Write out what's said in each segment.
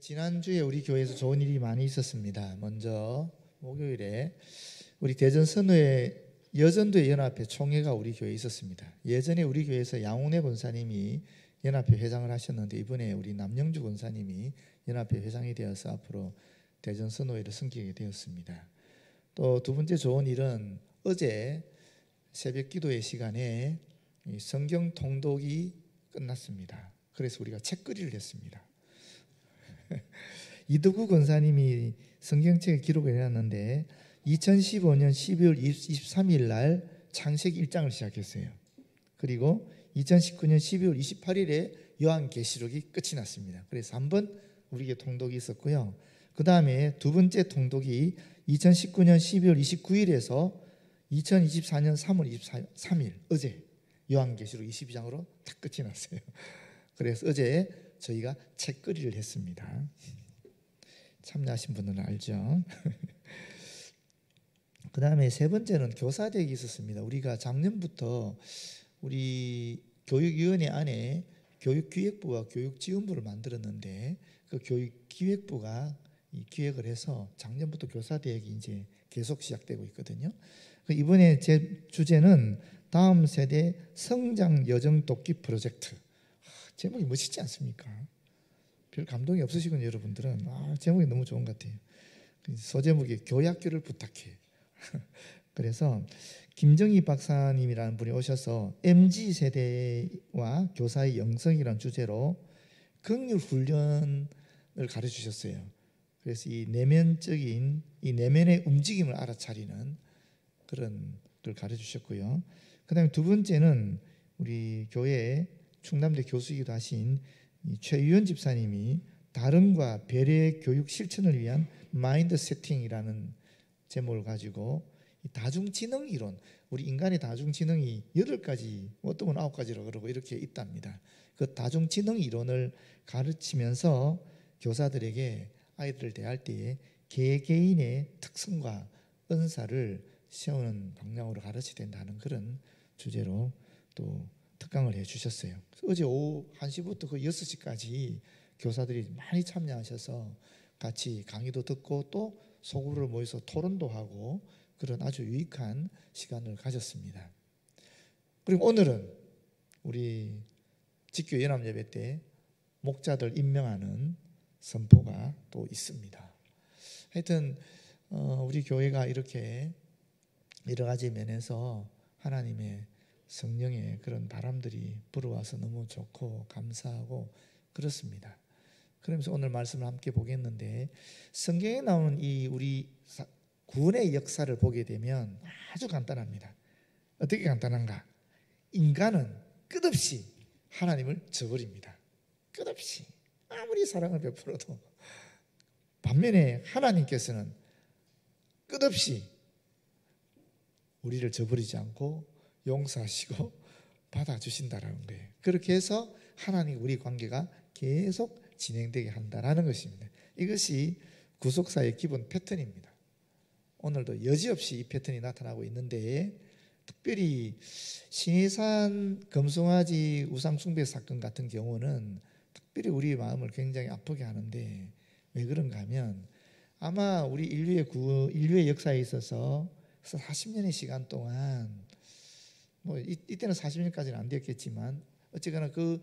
지난주에 우리 교회에서 좋은 일이 많이 있었습니다. 먼저 목요일에 우리 대전 선후에 여전도의 연합회 총회가 우리 교회에 있었습니다. 예전에 우리 교회에서 양훈의 권사님이 연합회 회장을 하셨는데 이번에 우리 남영주 권사님이 연합회 회장이 되어서 앞으로 대전 선후회를 섬기게 되었습니다. 또 두 번째 좋은 일은 어제 새벽 기도의 시간에 성경 통독이 끝났습니다. 그래서 우리가 책거리를 했습니다. 이덕구 권사님이 성경책에 기록을 해놨는데 2015년 12월 23일 날 창세기 1장을 시작했어요. 그리고 2019년 12월 28일에 요한계시록이 끝이 났습니다. 그래서 한 번 우리에게 통독이 있었고요. 그 다음에 두 번째 통독이 2019년 12월 29일에서 2024년 3월 23일 어제 요한계시록 22장으로 딱 끝이 났어요. 그래서 어제 저희가 책거리를 했습니다. 참여하신 분들은 알죠. 그 다음에 세 번째는 교사대회가 있었습니다. 우리가 작년부터 우리 교육위원회 안에 교육기획부와 교육지원부를 만들었는데 그 교육기획부가 이 기획을 해서 작년부터 교사대회가 이제 계속 시작되고 있거든요. 이번에 제 주제는 다음 세대 성장 여정 돕기 프로젝트. 제목이 멋있지 않습니까? 별 감동이 없으시군요, 여러분들은. 제목이 너무 좋은 것 같아요. 소제목이 교약교를 부탁해. 그래서 김정희 박사님이라는 분이 오셔서 MZ세대와 교사의 영성이라는 주제로 긍휼 훈련을 가르치셨어요. 그래서 이 내면적인 이 내면의 움직임을 알아차리는 그런 걸 가르치셨고요. 그 다음에 두 번째는 우리 교회 충남대 교수이기도 하신 최유현 집사님이 다름과 배려의 교육 실천을 위한 마인드 세팅이라는 제목을 가지고 다중지능 이론, 우리 인간의 다중지능이 8가지, 어떤 건 9가지라고 그러고 이렇게 있답니다. 그 다중지능 이론을 가르치면서 교사들에게 아이들을 대할 때에 개개인의 특성과 은사를 세우는 방향으로 가르쳐야 된다는 그런 주제로 또 특강을 해주셨어요. 어제 오후 1시부터 그 6시까지 교사들이 많이 참여하셔서 같이 강의도 듣고 또 소그룹을 모여서 토론도 하고 그런 아주 유익한 시간을 가졌습니다. 그리고 오늘은 우리 직교 연합예배 때 목자들 임명하는 선포가 또 있습니다. 하여튼 우리 교회가 이렇게 여러 가지 면에서 하나님의 성령의 그런 바람들이 불어와서 너무 좋고 감사하고 그렇습니다. 그러면서 오늘 말씀을 함께 보겠는데 성경에 나오는 이 우리 구원의 역사를 보게 되면 아주 간단합니다. 어떻게 간단한가? 인간은 끝없이 하나님을 저버립니다. 끝없이 아무리 사랑을 베풀어도. 반면에 하나님께서는 끝없이 우리를 저버리지 않고 용서하시고 받아주신다라는 거예요. 그렇게 해서 하나님 우리 관계가 계속 진행되게 한다라는 것입니다. 이것이 구속사의 기본 패턴입니다. 오늘도 여지없이 이 패턴이 나타나고 있는데 특별히 신해산 금송아지 우상숭배 사건 같은 경우는 특별히 우리의 마음을 굉장히 아프게 하는데 왜 그런가 하면 아마 우리 인류의 역사에 있어서 40년의 시간 동안 이때는 40년까지는 안 되었겠지만 어쨌거나 그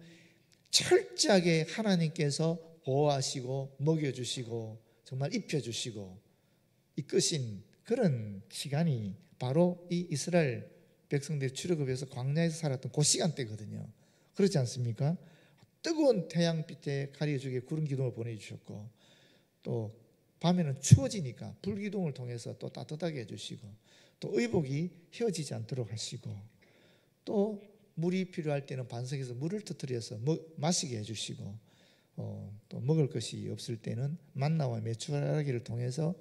철저하게 하나님께서 보호하시고 먹여주시고 정말 입혀주시고 이끄신 그런 시간이 바로 이 이스라엘 백성들이 출애굽해서 광야에서 살았던 그 시간대거든요. 그렇지 않습니까? 뜨거운 태양빛에 가려주게 구름 기둥을 보내주셨고 또 밤에는 추워지니까 불기둥을 통해서 또 따뜻하게 해주시고 또 의복이 휘어지지 않도록 하시고 또 물이 필요할 때는 반석에서 물을 터뜨려서 마시게 해주시고 또 먹을 것이 없을 때는 만나와 메추라기를 통해서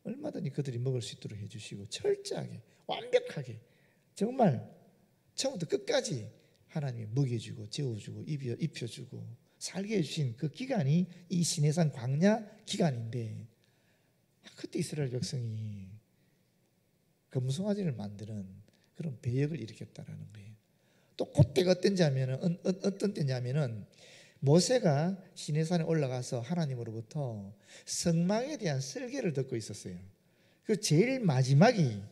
얼마든지 그들이 먹을 수 있도록 해주시고 철저하게 완벽하게 정말 처음부터 끝까지 하나님이 먹여주고 재워주고 입혀주고 살게 해주신 그 기간이 이 시내산 광야 기간인데 그때 이스라엘 백성이 금송아지를 만드는 그런 배역을 일으켰다라는 거예요. 또 그때가 어떤 때냐면은 모세가 시내산에 올라가서 하나님으로부터 성막에 대한 설계를 듣고 있었어요. 그 제일 마지막이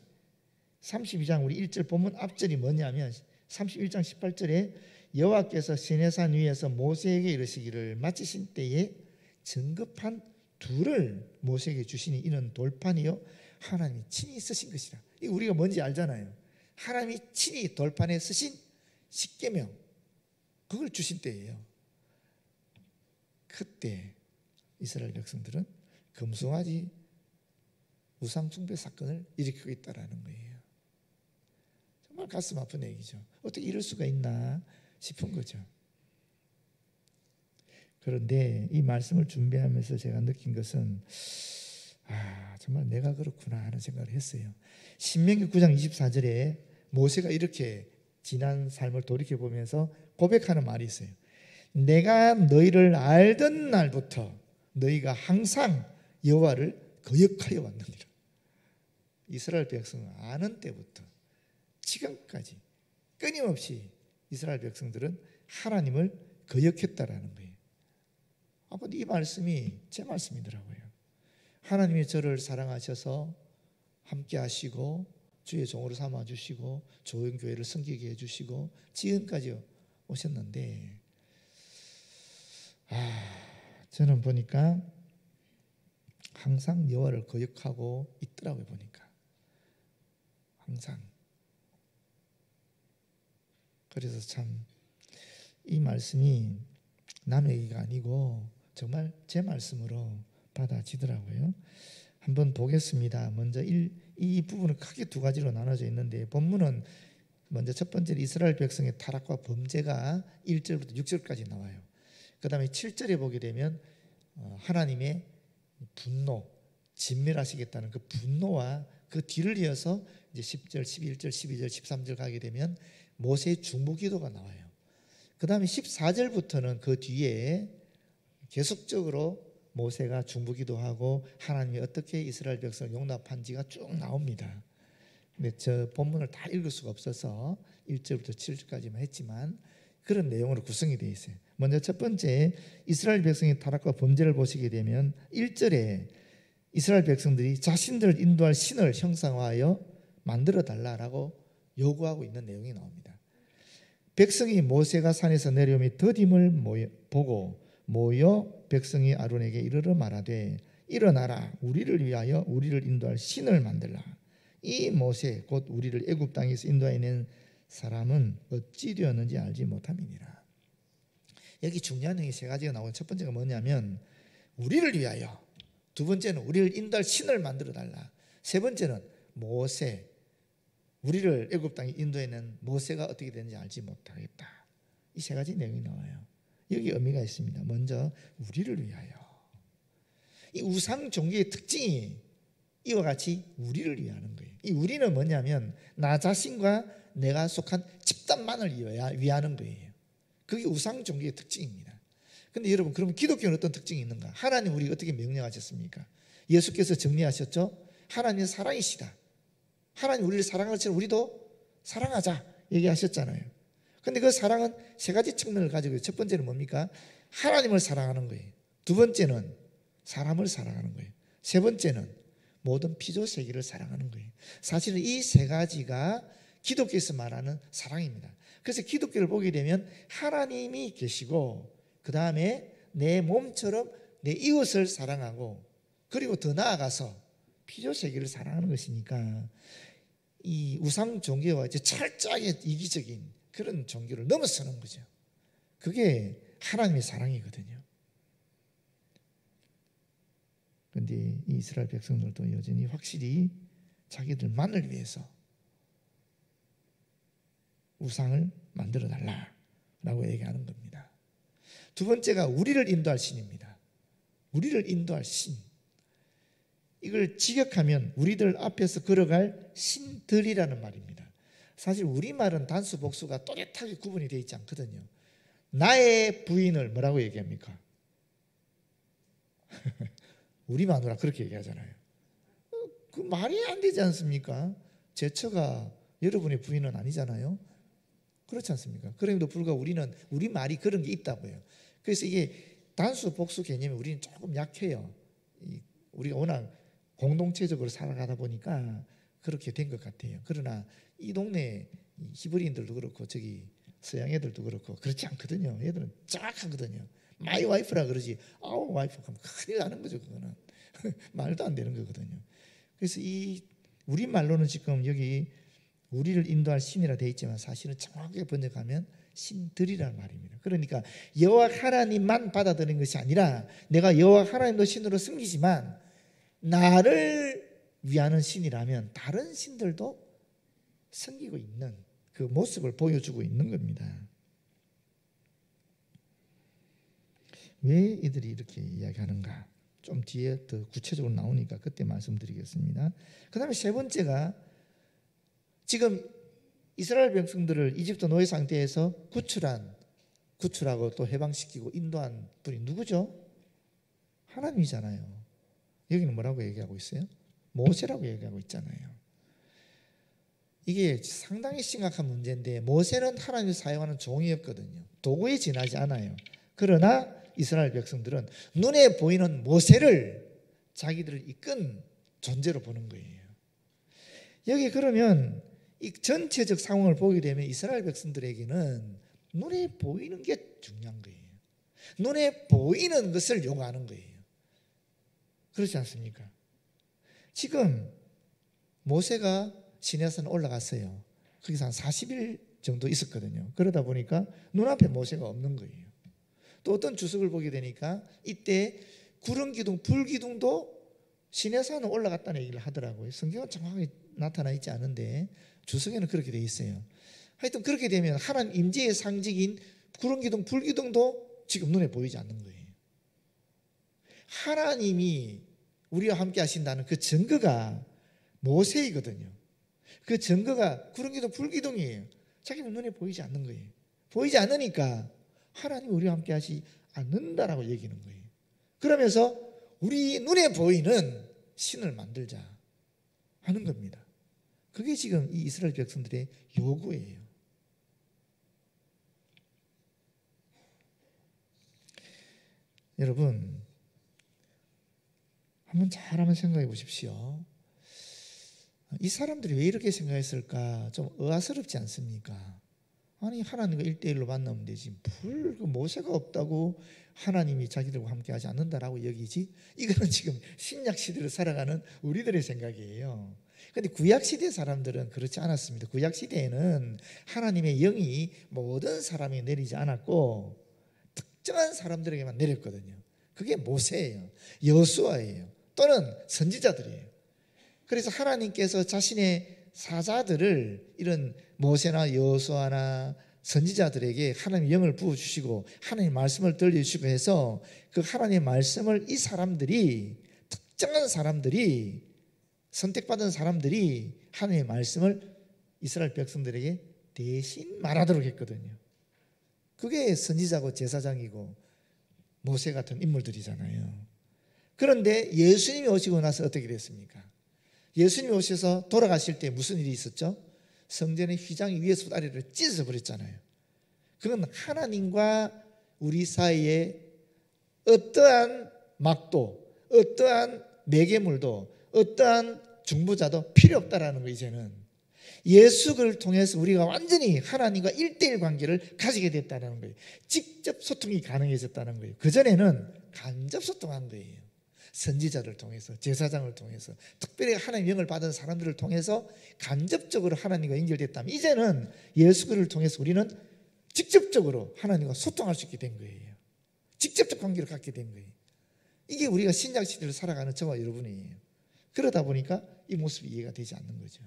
32장 우리 1절 본문 앞절이 뭐냐면 31장 18절에 여호와께서 시내산 위에서 모세에게 이르시기를 마치신 때에 정급한 둘을 모세에게 주시니 이는 돌판이요 하나님이 친히 쓰신 것이라. 이 우리가 뭔지 알잖아요. 하나님이 친히 돌판에 쓰신 십계명, 그걸 주신 때예요. 그때 이스라엘 백성들은 금송아지 우상 숭배 사건을 일으키고 있다라는 거예요. 정말 가슴 아픈 얘기죠. 어떻게 이럴 수가 있나 싶은 거죠. 그런데 이 말씀을 준비하면서 제가 느낀 것은 정말 내가 그렇구나 하는 생각을 했어요. 신명기 9장 24절에 모세가 이렇게 지난 삶을 돌이켜보면서 고백하는 말이 있어요. 내가 너희를 알던 날부터 너희가 항상 여호와를 거역하여 왔느니라. 이스라엘 백성을 아는 때부터 지금까지 끊임없이 이스라엘 백성들은 하나님을 거역했다라는 거예요. 근데 이 말씀이 제 말씀이더라고요. 하나님이 저를 사랑하셔서 함께 하시고 주의 종으로 삼아주시고 좋은 교회를 섬기게 해주시고 지금까지 오셨는데 저는 보니까 항상 여호와를 거역하고 있더라고요. 보니까 항상. 그래서 참 이 말씀이 남의 얘기가 아니고 정말 제 말씀으로 받아지더라고요. 한번 보겠습니다. 먼저 이 부분은 크게 두 가지로 나눠져 있는데 본문은 먼저 첫 번째로 이스라엘 백성의 타락과 범죄가 1절부터 6절까지 나와요. 그 다음에 7절에 보게 되면 하나님의 분노, 진멸하시겠다는 그 분노와 그 뒤를 이어서 이제 10절, 11절, 12절, 13절 가게 되면 모세의 중보기도가 나와요. 그 다음에 14절부터는 그 뒤에 계속적으로 모세가 중보기도하고 하나님이 어떻게 이스라엘 백성을 용납한지가 쭉 나옵니다. 근데 저 본문을 다 읽을 수가 없어서 1절부터 7절까지만 했지만 그런 내용으로 구성이 되어 있어요. 먼저 첫 번째 이스라엘 백성의 타락과 범죄를 보시게 되면 1절에 이스라엘 백성들이 자신들을 인도할 신을 형상화하여 만들어 달라라고 요구하고 있는 내용이 나옵니다. 백성이 모세가 산에서 내려오며 더딤을 보고 모여 백성이 아론에게 이르러 말하되 일어나라 우리를 위하여 우리를 인도할 신을 만들라. 이 모세 곧 우리를 애굽 땅에서 인도해낸 사람은 어찌 되었는지 알지 못함이니라. 여기 중요한 내용이 세 가지가 나오고 첫 번째가 뭐냐면 우리를 위하여, 두 번째는 우리를 인도할 신을 만들어 달라, 세 번째는 모세, 우리를 애굽 땅에 인도해낸 모세가 어떻게 되는지 알지 못하겠다. 이 세 가지 내용이 나와요. 여기 의미가 있습니다. 먼저 우리를 위하여. 이 우상 종교의 특징이 이와 같이 우리를 위하는 거예요. 이 우리는 뭐냐면 나 자신과 내가 속한 집단만을 위하는 거예요. 그게 우상 종교의 특징입니다. 그런데 여러분, 그러면 기독교는 어떤 특징이 있는가? 하나님 우리가 어떻게 명령하셨습니까? 예수께서 정리하셨죠. 하나님은 사랑이시다. 하나님 우리를 사랑할 것처럼 우리도 사랑하자 얘기하셨잖아요. 그런데 그 사랑은 세 가지 측면을 가지고 있어요. 첫 번째는 뭡니까? 하나님을 사랑하는 거예요. 두 번째는 사람을 사랑하는 거예요. 세 번째는 모든 피조 세계를 사랑하는 거예요. 사실은 이 세 가지가 기독교에서 말하는 사랑입니다. 그래서 기독교를 보게 되면 하나님이 계시고 그 다음에 내 몸처럼 내 이웃을 사랑하고 그리고 더 나아가서 피조 세계를 사랑하는 것이니까 이 우상 종교와 이제 철저하게 이기적인 그런 종교를 넘어서는 거죠. 그게 하나님의 사랑이거든요. 그런데 이 이스라엘 백성들도 여전히 확실히 자기들만을 위해서 우상을 만들어 달라라고 얘기하는 겁니다. 두 번째가 우리를 인도할 신입니다. 우리를 인도할 신. 이걸 직역하면 우리들 앞에서 걸어갈 신들이라는 말입니다. 사실 우리말은 단수 복수가 또렷하게 구분이 되어 있지 않거든요. 나의 부인을 뭐라고 얘기합니까? 우리 마누라 그렇게 얘기하잖아요. 그 말이 안 되지 않습니까? 제 처가 여러분의 부인은 아니잖아요. 그렇지 않습니까? 그럼에도 불구하고 우리는 우리 말이 그런 게 있다고요. 그래서 이게 단수 복수 개념이 우리는 조금 약해요. 우리가 워낙 공동체적으로 살아가다 보니까 그렇게 된 것 같아요. 그러나 이 동네 히브리인들도 그렇고 저기 서양 애들도 그렇고 그렇지 않거든요. 얘들은 정확하거든요. 마이 와이프라 그러지 아우 와이프 하면 큰일 나는 거죠. 그거는 말도 안 되는 거거든요. 그래서 이 우리말로는 지금 여기 우리를 인도할 신이라 되어 있지만 사실은 정확하게 번역하면 신들이라는 말입니다. 그러니까 여호와 하나님만 받아들이는 것이 아니라 내가 여호와 하나님도 신으로 섬기지만 나를 위하는 신이라면 다른 신들도 섬기고 있는 그 모습을 보여주고 있는 겁니다. 왜 이들이 이렇게 이야기하는가? 좀 뒤에 더 구체적으로 나오니까 그때 말씀드리겠습니다. 그 다음에 세 번째가 지금 이스라엘 백성들을 이집트 노예 상태에서 구출하고 또 해방시키고 인도한 분이 누구죠? 하나님이잖아요. 여기는 뭐라고 얘기하고 있어요? 모세라고 얘기하고 있잖아요. 이게 상당히 심각한 문제인데 모세는 하나님이 사용하는 종이었거든요. 도구에 지나지 않아요. 그러나 이스라엘 백성들은 눈에 보이는 모세를 자기들을 이끈 존재로 보는 거예요. 여기 그러면 이 전체적 상황을 보게 되면 이스라엘 백성들에게는 눈에 보이는 게 중요한 거예요. 눈에 보이는 것을 요구하는 거예요. 그렇지 않습니까? 지금 모세가 시내산 올라갔어요. 거기서 한 40일 정도 있었거든요. 그러다 보니까 눈앞에 모세가 없는 거예요. 또 어떤 주석을 보게 되니까 이때 구름기둥, 불기둥도 시내산을 올라갔다는 얘기를 하더라고요. 성경은 정확하게 나타나 있지 않은데 주석에는 그렇게 돼 있어요. 하여튼 그렇게 되면 하나님 임재의 상징인 구름기둥, 불기둥도 지금 눈에 보이지 않는 거예요. 하나님이 우리와 함께 하신다는 그 증거가 모세이거든요. 그 증거가 구름기둥, 불기둥이에요. 자기는 눈에 보이지 않는 거예요. 보이지 않으니까 하나님이 우리와 함께 하시 않는다라고 얘기하는 거예요. 그러면서 우리 눈에 보이는 신을 만들자 하는 겁니다. 그게 지금 이 이스라엘 백성들의 요구예요. 여러분 한번 잘 생각해 보십시오. 이 사람들이 왜 이렇게 생각했을까? 좀 의아스럽지 않습니까? 아니 하나님과 1대1로 만나면 되지 그 모세가 없다고 하나님이 자기들과 함께 하지 않는다라고 여기지? 이거는 지금 신약 시대를 살아가는 우리들의 생각이에요. 그런데 구약 시대 사람들은 그렇지 않았습니다. 구약 시대에는 하나님의 영이 모든 사람에 내리지 않았고 특정한 사람들에게만 내렸거든요. 그게 모세예요. 여호수아예요. 또는 선지자들이에요. 그래서 하나님께서 자신의 사자들을 이런 모세나 여호수아나 선지자들에게 하나님의 영을 부어주시고 하나님의 말씀을 들려주시고 해서 그 하나님의 말씀을 이 사람들이 특정한 사람들이 선택받은 사람들이 하나님의 말씀을 이스라엘 백성들에게 대신 말하도록 했거든요. 그게 선지자고 제사장이고 모세 같은 인물들이잖아요. 그런데 예수님이 오시고 나서 어떻게 됐습니까? 예수님이 오셔서 돌아가실 때 무슨 일이 있었죠? 성전의 휘장이 위에서부터 아래로 찢어져 버렸잖아요. 그건 하나님과 우리 사이에 어떠한 막도, 어떠한 매개물도, 어떠한 중보자도 필요 없다라는 거예요. 이제는 예수를 통해서 우리가 완전히 하나님과 1대1 관계를 가지게 됐다는 거예요. 직접 소통이 가능해졌다는 거예요. 그전에는 간접 소통한 거예요. 선지자를 통해서, 제사장을 통해서, 특별히 하나님의 영을 받은 사람들을 통해서 간접적으로 하나님과 연결됐다면 이제는 예수를 통해서 우리는 직접적으로 하나님과 소통할 수 있게 된 거예요. 직접적 관계를 갖게 된 거예요. 이게 우리가 신약 시대를 살아가는 저와 여러분이에요. 그러다 보니까 이 모습이 이해가 되지 않는 거죠.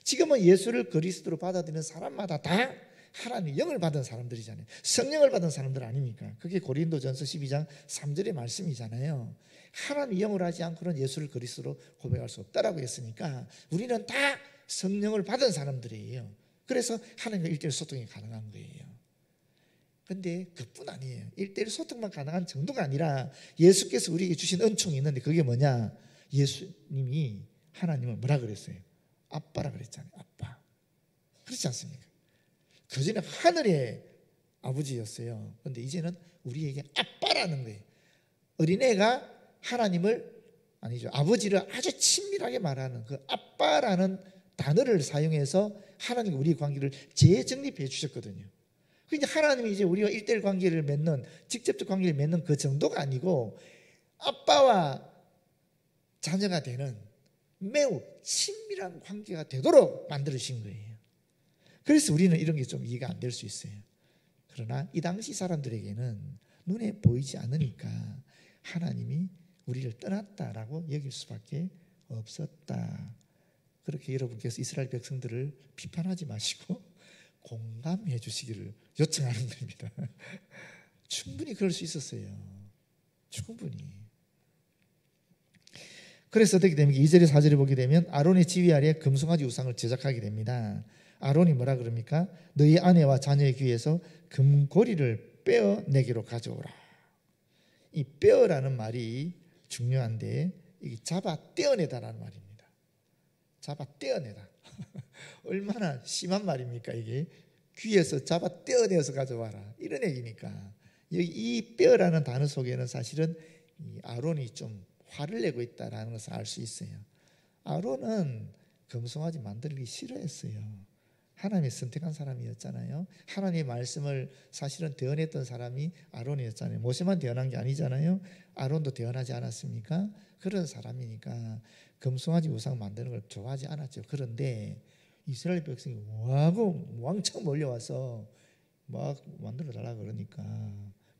지금은 예수를 그리스도로 받아들이는 사람마다 다 하나님의 영을 받은 사람들이잖아요. 성령을 받은 사람들 아닙니까? 그게 고린도전서 12장 3절의 말씀이잖아요. 하나님의 영을 하지 않고는 예수를 그리스도로 고백할 수 없다라고 했으니까 우리는 다 성령을 받은 사람들이에요. 그래서 하나님과 1대1 소통이 가능한 거예요. 그런데 그뿐 아니에요. 1대1 소통만 가능한 정도가 아니라 예수께서 우리에게 주신 은총이 있는데 그게 뭐냐? 예수님이 하나님을 뭐라 그랬어요? 아빠라 그랬잖아요. 아빠. 그렇지 않습니까? 그전에 하늘에 아버지였어요. 그런데 이제는 우리에게 아빠라는 거예요. 어린애가 하나님을 아니죠. 아버지를 아주 친밀하게 말하는 그 아빠라는 단어를 사용해서 하나님과 우리의 관계를 재정립해 주셨거든요. 그러니까 하나님이 이제 우리가 1:1 관계를 맺는 직접적 관계를 맺는 그 정도가 아니고 아빠와 자녀가 되는 매우 친밀한 관계가 되도록 만들으신 거예요. 그래서 우리는 이런 게 좀 이해가 안 될 수 있어요. 그러나 이 당시 사람들에게는 눈에 보이지 않으니까 하나님이 우리를 떠났다라고 여길 수밖에 없었다. 그렇게 여러분께서 이스라엘 백성들을 비판하지 마시고 공감해 주시기를 요청하는 겁니다. 충분히 그럴 수 있었어요. 충분히. 그래서 어떻게 됩니까? 2절에 4절에 보게 되면 아론의 지휘 아래 금송아지 우상을 제작하게 됩니다. 아론이 뭐라 그럽니까? 너희 아내와 자녀의 귀에서 금고리를 빼어내기로 가져오라. 이 빼어라는 말이 중요한데 이게 잡아 떼어내다라는 말입니다. 잡아 떼어내다. 얼마나 심한 말입니까? 이게 귀에서 잡아 떼어내서 가져와라 이런 얘기니까 여기 이 빼어라는 단어 속에는 사실은 이 아론이 좀 화를 내고 있다라는 것을 알 수 있어요. 아론은 금송아지 만들기 싫어했어요. 하나님이 선택한 사람이었잖아요. 하나님의 말씀을 사실은 대언했던 사람이 아론이었잖아요. 모세만 대언한 게 아니잖아요. 아론도 대언하지 않았습니까? 그런 사람이니까 금송아지 우상 만드는 걸 좋아하지 않았죠. 그런데 이스라엘 백성이 뭐하고 왕창 몰려와서 막 만들어 달라고 그러니까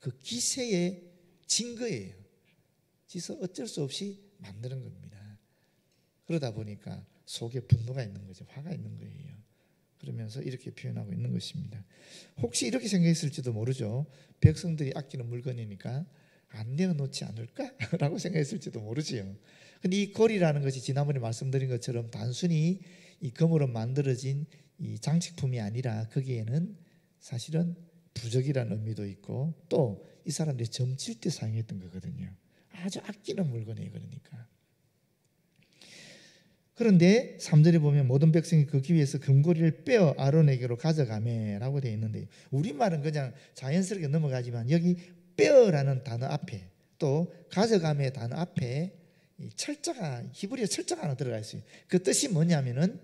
그 기세의 증거예요. 그래서 어쩔 수 없이 만드는 겁니다. 그러다 보니까 속에 분노가 있는 거죠. 화가 있는 거예요. 그러면서 이렇게 표현하고 있는 것입니다. 혹시 이렇게 생각했을지도 모르죠. 백성들이 아끼는 물건이니까 안 내어놓지 않을까라고 생각했을지도 모르지요. 근데 이 고리라는 것이 지난번에 말씀드린 것처럼 단순히 이 금으로 만들어진 이 장식품이 아니라 거기에는 사실은 부적이라는 의미도 있고 또 이 사람들이 점칠 때 사용했던 거거든요. 아주 아끼는 물건이에요. 그러니까. 그런데 3절에 보면 모든 백성이 그 귀에서 금고리를 빼어 아론에게로 가져가매라고 되어 있는데 우리말은 그냥 자연스럽게 넘어가지만 여기 빼어라는 단어 앞에 또 가져가매 단어 앞에 철자가 히브리어 철자가 하나 들어가 있어요. 그 뜻이 뭐냐면은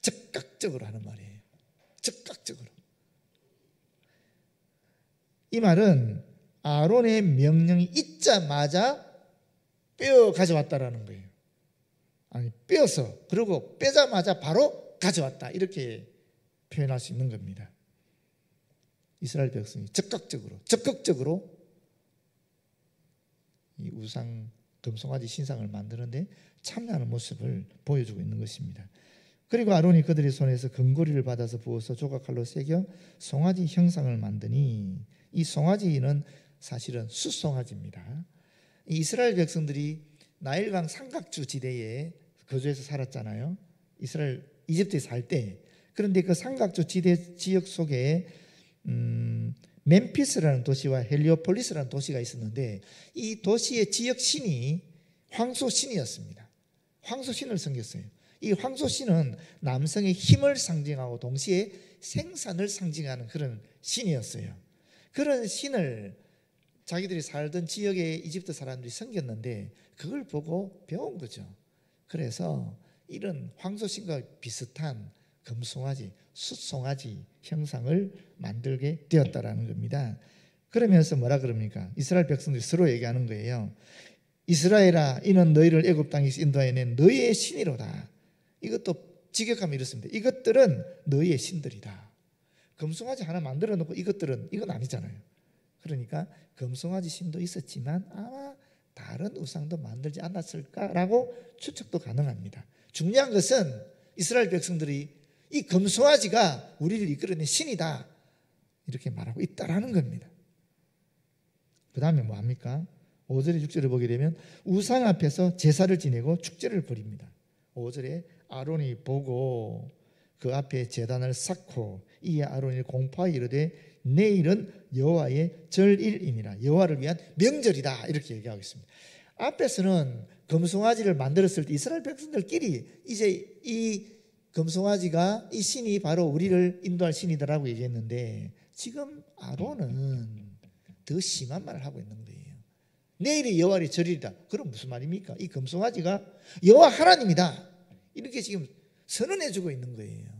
즉각적으로 하는 말이에요. 즉각적으로. 이 말은 아론의 명령이 있자마자 빼어 가져왔다라는 거예요. 아니 빼어서 그리고 빼자마자 바로 가져왔다 이렇게 표현할 수 있는 겁니다. 이스라엘 백성이 적극적으로 이 우상 금송아지 신상을 만드는데 참여하는 모습을 보여주고 있는 것입니다. 그리고 아론이 그들의 손에서 금고리를 받아서 부어서 조각칼로 새겨 송아지 형상을 만드니 이 송아지는 사실은 숫송아지입니다. 이스라엘 백성들이 나일강 삼각주 지대에 거주해서 살았잖아요. 이집트에 살 때. 그런데 그 삼각주 지대 지역 속에 멤피스라는 도시와 헬리오폴리스라는 도시가 있었는데 이 도시의 지역 신이 황소신이었습니다. 황소신을 섬겼어요. 이 황소신은 남성의 힘을 상징하고 동시에 생산을 상징하는 그런 신이었어요. 그런 신을 자기들이 살던 지역의 이집트 사람들이 섬겼는데 그걸 보고 배운 거죠. 그래서 이런 황소신과 비슷한 금송아지, 숫송아지 형상을 만들게 되었다라는 겁니다. 그러면서 뭐라 그럽니까? 이스라엘 백성들이 서로 얘기하는 거예요. 이스라엘아, 이는 너희를 애굽 땅에서 인도해낸 너희의 신이로다. 이것도 직역하면 이렇습니다. 이것들은 너희의 신들이다. 금송아지 하나 만들어 놓고 이건 아니잖아요. 그러니까 금송아지 신도 있었지만 아마 다른 우상도 만들지 않았을까라고 추측도 가능합니다. 중요한 것은 이스라엘 백성들이 이 금송아지가 우리를 이끌어낸 신이다 이렇게 말하고 있다라는 겁니다. 그 다음에 뭐합니까? 5절에 6절을 보게 되면 우상 앞에서 제사를 지내고 축제를 벌입니다. 5절에 아론이 보고 그 앞에 제단을 쌓고 이에 아론이 공포하여 이르되 내일은 여호와의 절일이니라. 여호와를 위한 명절이다 이렇게 얘기하고 있습니다. 앞에서는 금송아지를 만들었을 때 이스라엘 백성들끼리 이제 이 금송아지가 이 신이 바로 우리를 인도할 신이다라고 얘기했는데 지금 아론은 더 심한 말을 하고 있는 거예요. 내일이 여호와의 절일이다. 그럼 무슨 말입니까? 이 금송아지가 여호와 하나님이다. 이렇게 지금 선언해주고 있는 거예요.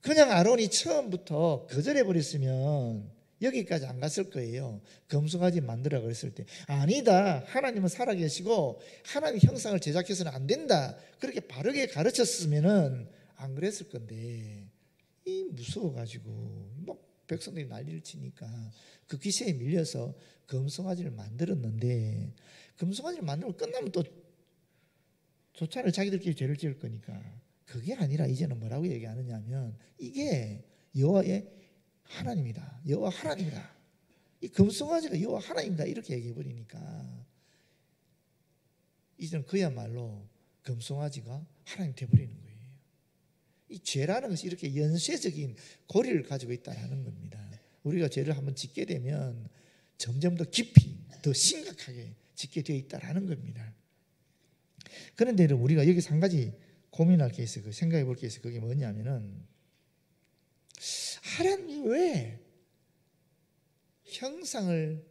그냥 아론이 처음부터 거절해버렸으면 여기까지 안 갔을 거예요. 금송아지 만들어 그랬을 때 아니다. 하나님은 살아계시고 하나님 형상을 제작해서는 안 된다. 그렇게 바르게 가르쳤으면 안 그랬을 건데 이 무서워가지고 막 백성들이 난리를 치니까 그 기세에 밀려서 금송아지를 만들었는데 금송아지를 만들고 끝나면 또 조차를 자기들끼리 죄를 지을 거니까 그게 아니라 이제는 뭐라고 얘기하느냐 하면 이게 여호와의 하나님이다. 여호와 하나님이다. 이 금송아지가 여호와 하나님이다. 이렇게 얘기해 버리니까 이제는 그야말로 금송아지가 하나님 되어버리는 거예요. 이 죄라는 것이 이렇게 연쇄적인 고리를 가지고 있다는 겁니다. 우리가 죄를 한번 짓게 되면 점점 더 깊이 더 심각하게 짓게 되어 있다는 겁니다. 그런데 우리가 여기서 한 가지 고민할 게 있어요. 생각해 볼 게 있어요. 그게 뭐냐면은 하나님이 왜 형상을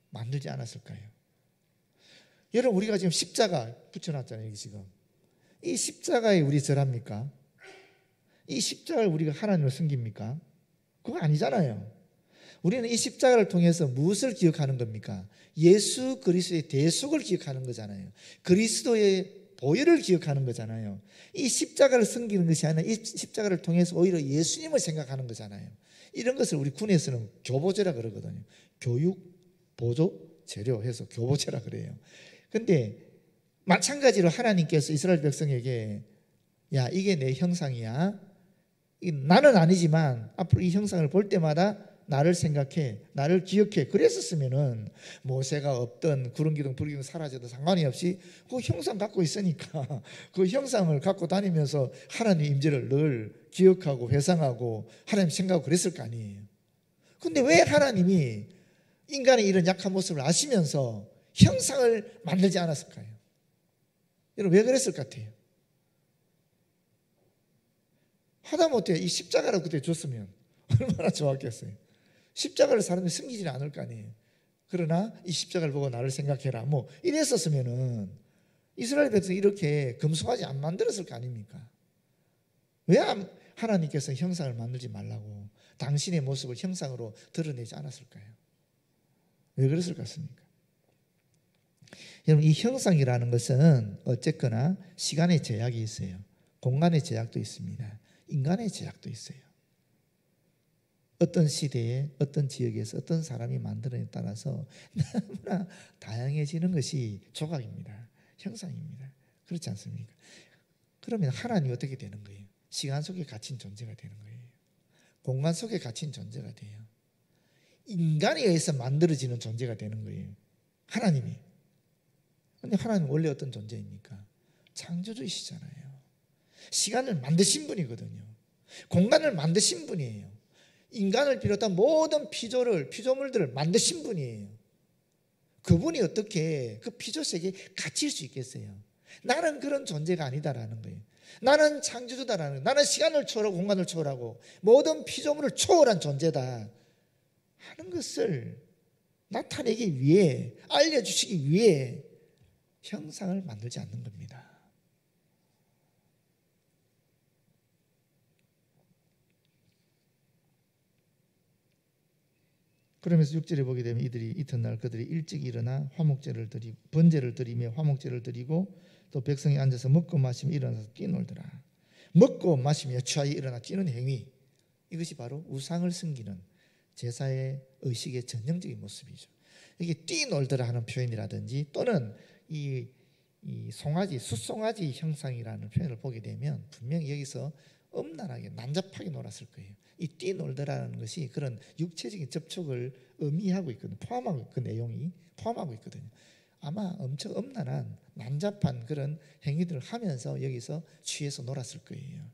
만들지 않았을까요? 여러분 우리가 지금 십자가 붙여놨잖아요. 여기 지금 이 십자가에 우리 절합니까? 이 십자가를 우리가 하나님을 섬깁니까? 그거 아니잖아요. 우리는 이 십자가를 통해서 무엇을 기억하는 겁니까? 예수 그리스도의 대속을 기억하는 거잖아요. 그리스도의 보혈을 기억하는 거잖아요. 이 십자가를 섬기는 것이 아니라 이 십자가를 통해서 오히려 예수님을 생각하는 거잖아요. 이런 것을 우리 군에서는 교보제라 그러거든요. 교육, 보조, 재료 해서 교보제라 그래요. 근데 마찬가지로 하나님께서 이스라엘 백성에게 야 이게 내 형상이야. 나는 아니지만 앞으로 이 형상을 볼 때마다 나를 생각해, 나를 기억해. 그랬었으면은 모세가 없던 구름 기둥 불 기둥 사라져도 상관이 없이 그 형상 갖고 있으니까 그 형상을 갖고 다니면서 하나님 임재를 늘 기억하고 회상하고 하나님 생각하고 그랬을 거 아니에요. 근데 왜 하나님이 인간의 이런 약한 모습을 아시면서 형상을 만들지 않았을까요? 여러분 왜 그랬을 것 같아요? 하다못해 이 십자가를 그때 줬으면 얼마나 좋았겠어요. 십자가를 사람들이 숨기지는 않을 거 아니에요. 그러나 이 십자가를 보고 나를 생각해라 뭐 이랬었으면은 이스라엘 백성이 이렇게 금송아지 안 만들었을 거 아닙니까? 왜 하나님께서 형상을 만들지 말라고 당신의 모습을 형상으로 드러내지 않았을까요? 왜 그랬을 것 같습니까? 여러분 이 형상이라는 것은 어쨌거나 시간의 제약이 있어요. 공간의 제약도 있습니다. 인간의 제약도 있어요. 어떤 시대에 어떤 지역에서 어떤 사람이 만들어에 따라서 너무나 다양해지는 것이 조각입니다. 형상입니다. 그렇지 않습니까? 그러면 하나님이 어떻게 되는 거예요? 시간 속에 갇힌 존재가 되는 거예요. 공간 속에 갇힌 존재가 돼요. 인간에 의해서 만들어지는 존재가 되는 거예요. 하나님이. 그런데 하나님은 원래 어떤 존재입니까? 창조주이시잖아요. 시간을 만드신 분이거든요. 공간을 만드신 분이에요. 인간을 비롯한 모든 피조물들을 만드신 분이에요. 그분이 어떻게 그 피조 세계에 갇힐 수 있겠어요? 나는 그런 존재가 아니다라는 거예요. 나는 창조주다라는 거예요. 나는 시간을 초월하고 공간을 초월하고 모든 피조물을 초월한 존재다 하는 것을 나타내기 위해 알려주시기 위해 형상을 만들지 않는 겁니다. 그러면서 6절에 보게 되면 이들이 이튿날 그들이 일찍 일어나 화목제를 드리고 번제를 드리며 화목제를 드리고 또 백성이 앉아서 먹고 마시며 일어나서 뛰놀더라. 먹고 마시며 취하여 일어나 뛰는 행위, 이것이 바로 우상을 섬기는 제사의 의식의 전형적인 모습이죠. 이게 뛰놀더라 하는 표현이라든지 또는 이 송아지, 숫송아지 형상이라는 표현을 보게 되면 분명히 여기서 엄란하게 난잡하게 놀았을 거예요. 이 뛰놀더라는 것이 그런 육체적인 접촉을 의미하고 있거든요. 포함하고 그 내용이 포함하고 있거든요. 아마 엄청 엄란한 난잡한 그런 행위들을 하면서 여기서 취해서 놀았을 거예요.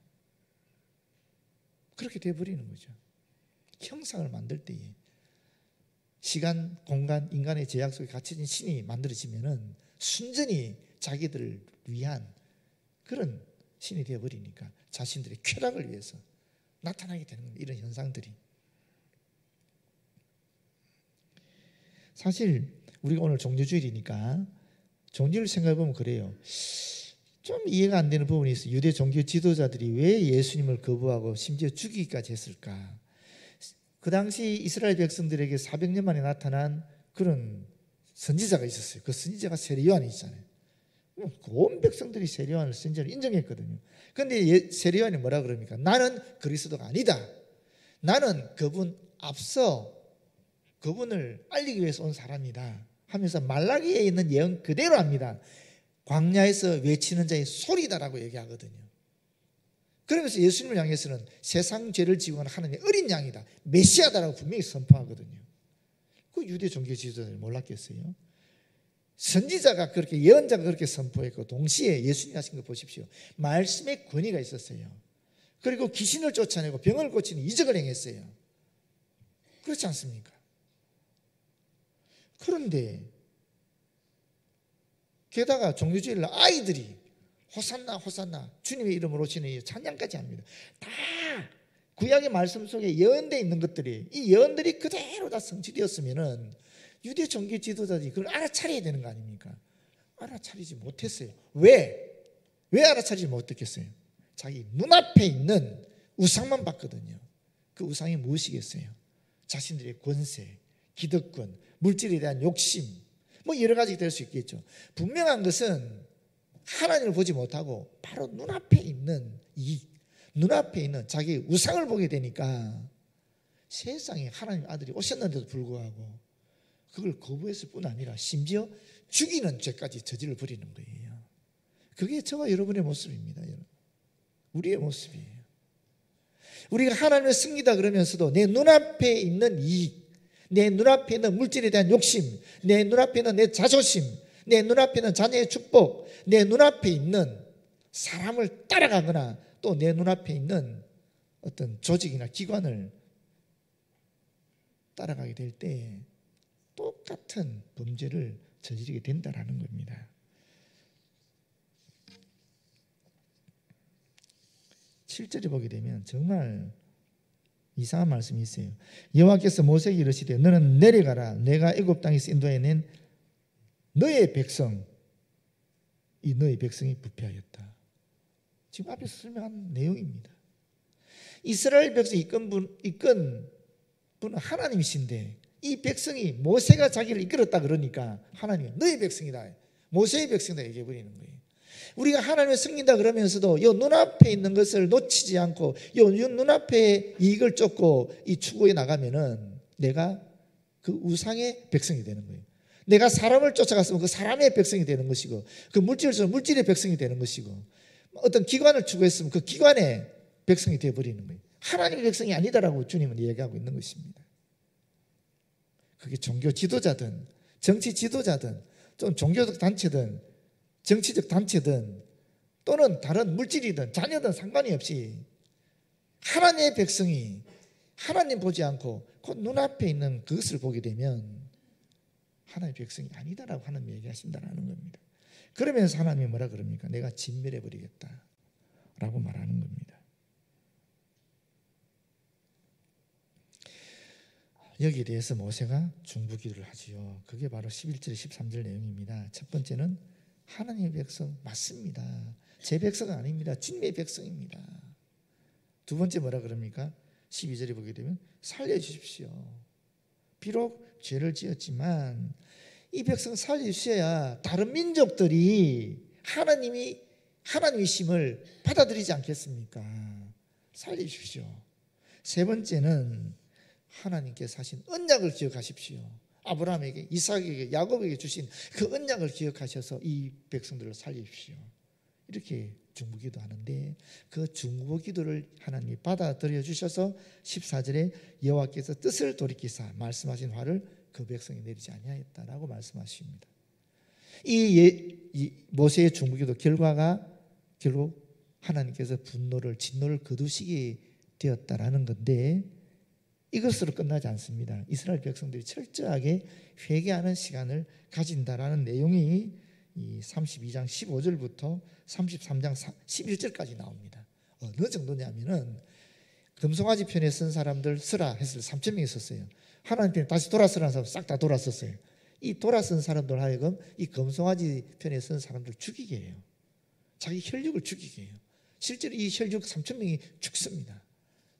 그렇게 돼버리는 거죠. 형상을 만들 때에 시간, 공간, 인간의 제약 속에 갇혀진 신이 만들어지면은 순전히 자기들을 위한 그런 신이 되어버리니까 자신들의 쾌락을 위해서 나타나게 되는 겁니다. 이런 현상들이. 사실 우리가 오늘 종교주일이니까 종교를 생각해 보면 그래요. 좀 이해가 안 되는 부분이 있어요. 유대 종교 지도자들이 왜 예수님을 거부하고 심지어 죽이기까지 했을까? 그 당시 이스라엘 백성들에게 400년 만에 나타난 그런 선지자가 있었어요. 그 선지자가 세례요한이 있잖아요. 온 백성들이 세례요한을 선지자로 인정했거든요. 그런데 세례요한이 뭐라 그럽니까? 나는 그리스도가 아니다. 나는 그분 앞서 그분을 알리기 위해서 온 사람이다 하면서 말라기에 있는 예언 그대로 합니다. 광야에서 외치는 자의 소리다라고 얘기하거든요. 그러면서 예수님을 향해서는 세상 죄를 지고 하나님의 어린 양이다, 메시아다라고 분명히 선포하거든요. 그 유대 종교 지도자들이 몰랐겠어요? 선지자가 그렇게, 예언자가 그렇게 선포했고 동시에 예수님이 하신 거 보십시오. 말씀의 권위가 있었어요. 그리고 귀신을 쫓아내고 병을 고치는 이적을 행했어요. 그렇지 않습니까? 그런데 게다가 종교주일날 아이들이 호산나 호산나 주님의 이름으로 오시는 찬양까지 합니다. 다 구약의 말씀 속에 예언되어 있는 것들이, 이 예언들이 그대로 다 성취되었으면은 유대 종교 지도자들이 그걸 알아차려야 되는 거 아닙니까? 알아차리지 못했어요. 왜 알아차리지 못했겠어요? 자기 눈앞에 있는 우상만 봤거든요. 그 우상이 무엇이겠어요? 자신들의 권세, 기득권, 물질에 대한 욕심, 뭐 여러 가지 될 수 있겠죠. 분명한 것은 하나님을 보지 못하고 바로 눈앞에 있는 눈앞에 있는 자기 우상을 보게 되니까 세상에 하나님 아들이 오셨는데도 불구하고 그걸 거부했을 뿐 아니라 심지어 죽이는 죄까지 저질러 버리는 거예요. 그게 저와 여러분의 모습입니다. 우리의 모습이에요. 우리가 하나님을 섬기다 그러면서도 내 눈앞에 있는 이익, 내 눈앞에 있는 물질에 대한 욕심, 내 눈앞에 있는 내 자존심, 내 눈앞에 있는 자녀의 축복, 내 눈앞에 있는 사람을 따라가거나 또 내 눈앞에 있는 어떤 조직이나 기관을 따라가게 될 때 똑같은 범죄를 저지르게 된다는 겁니다. 7절에 보게 되면 정말 이상한 말씀이 있어요. 여호와께서 모세에게 이르시되 너는 내려가라. 내가 애굽 땅에서 인도해낸 너의 백성, 이 너의 백성이 부패하였다. 지금 앞에서 설명한 내용입니다. 이스라엘 백성 이끈 분은 하나님이신데 이 백성이 모세가 자기를 이끌었다 그러니까 하나님이 너의 백성이다, 모세의 백성이다 얘기해버리는 거예요. 우리가 하나님을 섬긴다 그러면서도 요 눈앞에 있는 것을 놓치지 않고 요 눈앞에 이익을 쫓고 이 추구해 나가면은 내가 그 우상의 백성이 되는 거예요. 내가 사람을 쫓아갔으면 그 사람의 백성이 되는 것이고, 그 물질을 쫓아 물질의 백성이 되는 것이고, 어떤 기관을 추구했으면 그 기관의 백성이 되어버리는 거예요. 하나님의 백성이 아니다라고 주님은 이야기하고 있는 것입니다. 그게 종교 지도자든 정치 지도자든 좀 종교적 단체든 정치적 단체든 또는 다른 물질이든 자녀든 상관이 없이 하나님의 백성이 하나님 보지 않고 그 눈앞에 있는 그것을 보게 되면 하나님의 백성이 아니다라고 하나님 얘기하신다는 겁니다. 그러면서 하나님이 뭐라 그럽니까? 내가 진멸해버리겠다 라고 말하는 겁니다. 여기에 대해서 모세가 중보기도를 하지요. 그게 바로 11절 13절 내용입니다. 첫 번째는 하나님의 백성 맞습니다. 제 백성은 아닙니다. 주님의 백성입니다. 두 번째 뭐라 그럽니까? 12절에 보게 되면 살려주십시오. 비록 죄를 지었지만 이 백성 살려주셔야 다른 민족들이 하나님이심을 받아들이지 않겠습니까? 살려주십시오. 세 번째는 하나님께서 하신 언약을 기억하십시오. 아브라함에게, 이삭에게, 야곱에게 주신 그 언약을 기억하셔서 이 백성들을 살려주십시오. 이렇게 중보기도 하는데 그 중보기도를 하나님이 받아들여 주셔서 14절에 여호와께서 뜻을 돌이키사 말씀하신 화를 그 백성이 내리지 아니하였다라고 말씀하십니다. 이 모세의 중보기도 결과가 결국 하나님께서 진노를 거두시게 되었다라는 건데 이것으로 끝나지 않습니다. 이스라엘 백성들이 철저하게 회개하는 시간을 가진다라는 내용이 이 32장 15절부터 33장 11절까지 나옵니다. 어느 정도냐면은 금송아지 편에 쓴 사람들 쓰라 했을 때 3천 명이 썼어요. 하나님 편에 다시 돌아서라는 사람 싹 다 돌아섰어요. 이 돌아선 사람들 하여금 이 금송아지 편에 쓴 사람들 죽이게 해요. 자기 혈육을 죽이게 해요. 실제로 이 혈육 3천 명이 죽습니다.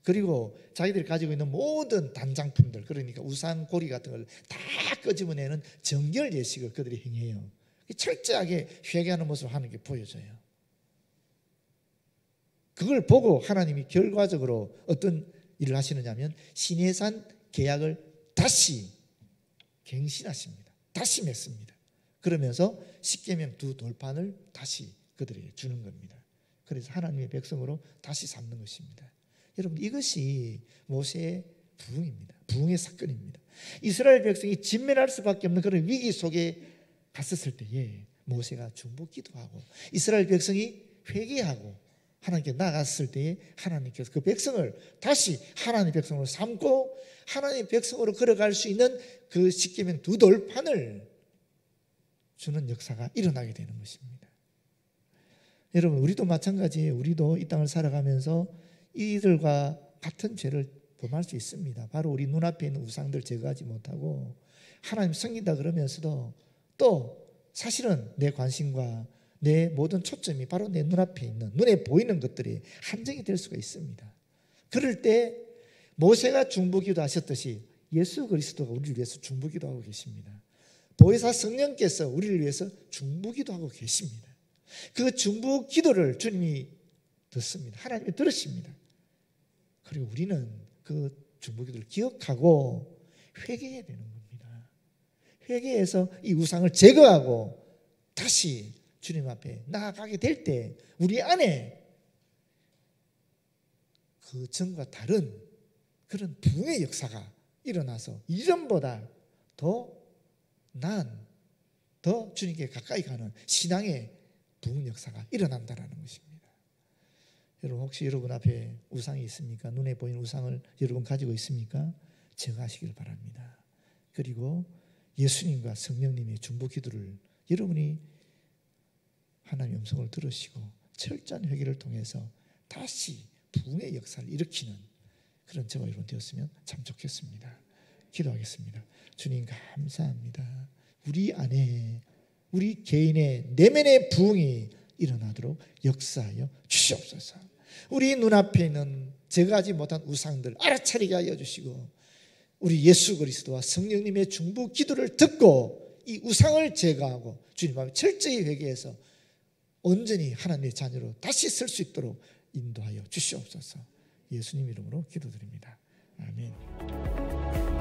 그리고 자기들이 가지고 있는 모든 단장품들, 그러니까 우상 고리 같은 걸 다 끄집어내는 정결 예식을 그들이 행해요. 철저하게 회개하는 모습을 하는 게 보여져요. 그걸 보고 하나님이 결과적으로 어떤 일을 하시느냐 하면 시내산 계약을 다시 갱신하십니다. 다시 맺습니다. 그러면서 십계명 두 돌판을 다시 그들에게 주는 겁니다. 그래서 하나님의 백성으로 다시 삼는 것입니다. 여러분, 이것이 모세의 부흥입니다. 부흥의 사건입니다. 이스라엘 백성이 진멸할 수밖에 없는 그런 위기 속에 갔었을 때에 모세가 중보기도하고 이스라엘 백성이 회개하고 하나님께 나갔을 때에 하나님께서 그 백성을 다시 하나님의 백성으로 삼고 하나님의 백성으로 걸어갈 수 있는 그 십계명 두 돌판을 주는 역사가 일어나게 되는 것입니다. 여러분, 우리도 마찬가지예요. 우리도 이 땅을 살아가면서 이들과 같은 죄를 범할 수 있습니다. 바로 우리 눈앞에 있는 우상들 제거하지 못하고 하나님 섬긴다 그러면서도 또 사실은 내 관심과 내 모든 초점이 바로 내 눈앞에 있는 눈에 보이는 것들이 한정이 될 수가 있습니다. 그럴 때 모세가 중보기도 하셨듯이 예수 그리스도가 우리를 위해서 중보기도 하고 계십니다. 보혜사 성령께서 우리를 위해서 중보기도 하고 계십니다. 그 중보기도를 주님이 듣습니다. 하나님이 들으십니다. 그리고 우리는 그 중보기도를 기억하고 회개해야 되는 겁니다. 회개해서 이 우상을 제거하고 다시 주님 앞에 나아가게 될 때 우리 안에 그 전과 다른 그런 부흥의 역사가 일어나서 이전보다 더 나은, 더 주님께 가까이 가는 신앙의 부흥 역사가 일어난다는 것입니다. 여러분, 혹시 여러분 앞에 우상이 있습니까? 눈에 보이는 우상을 여러분 가지고 있습니까? 제거하시길 바랍니다. 그리고 예수님과 성령님의 중보기도를 여러분이 하나님의 음성을 들으시고 철저한 회개를 통해서 다시 부흥의 역사를 일으키는 그런 저와 여러분 되었으면 참 좋겠습니다. 기도하겠습니다. 주님, 감사합니다. 우리 안에 우리 개인의 내면의 부흥이 일어나도록 역사하여 주시옵소서. 우리 눈앞에 있는 제거하지 못한 우상들 알아차리게 하여 주시고 우리 예수 그리스도와 성령님의 중보 기도를 듣고 이 우상을 제거하고 주님 앞에 철저히 회개해서 온전히 하나님의 자녀로 다시 설 수 있도록 인도하여 주시옵소서. 예수님 이름으로 기도드립니다. 아멘.